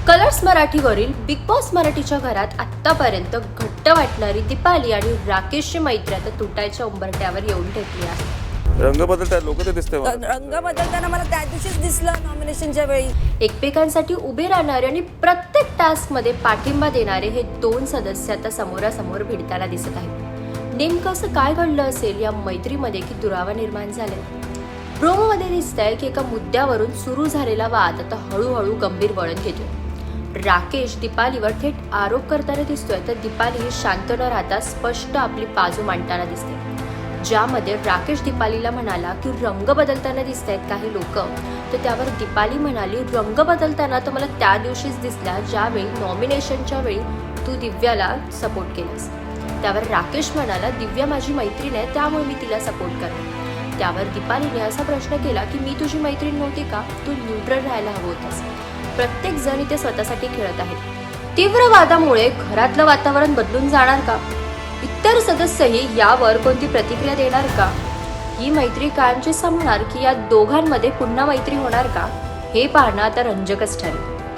Colours मराठीवरील big boss मराठीच्या घरात आत्तापर्यंत घट्ट वाटणारी दीपाली आणि राकेशची मैत्री आता तुटायच्या उंबरठ्यावर येऊन ठेपली आहे. रंग बदलतात लोक ते दिसते रंग बदलताना मला त्या दिवशीच दिसलं नॉमिनेशनच्या वेळी. एकमेकांसाठी उभे राहणारे आणि प्रत्येक टास्कमध्ये पाठिंबा देणारे हे दोन सदस्य आता समोरासमोर भिडताना दिसत आहेत. नेमकं असं काय घडलं असेल या मैत्रीमध्ये की दुरावा निर्माण झाले? प्रोमोमध्ये दिसतंय की एका मुद्द्यावरून सुरू झालेला वाद आता हळूहळू गंभीर वळण घेतोय. राकेश दीपालीवर थेट आरोप करताना दिसतोय, तर दीपाली ही शांत न राहता स्पष्ट आपली बाजू मांडताना दिसते. ज्यामध्ये राकेश दीपालीला म्हणाला की रंग बदलताना दिसत आहेत काही लोक, तर त्यावर दीपाली म्हणाली रंग बदलताना तर मला त्या दिवशीच दिसला ज्यावेळी नॉमिनेशनच्या वेळी तू दिव्याला सपोर्ट केलास. त्यावर राकेश म्हणाला दिव्या माझी मैत्रीण आहे त्यामुळे मी तिला सपोर्ट करते. त्यावर दीपालीने असा प्रश्न केला की मी तुझी मैत्रीण नव्हती का, तू न्यूट्रल राहायला हवं होतंस. प्रत्येक जण इथे स्वतःसाठी खेळत आहेत. तीव्र वादामुळे घरातलं वातावरण बदलून जाणार का? इतर सदस्यही यावर कोणती प्रतिक्रिया देणार का? ही मैत्री कायमची संपणार की या दोघांमध्ये पुन्हा मैत्री होणार का? हे पाहणं आता रंजकच ठरेल.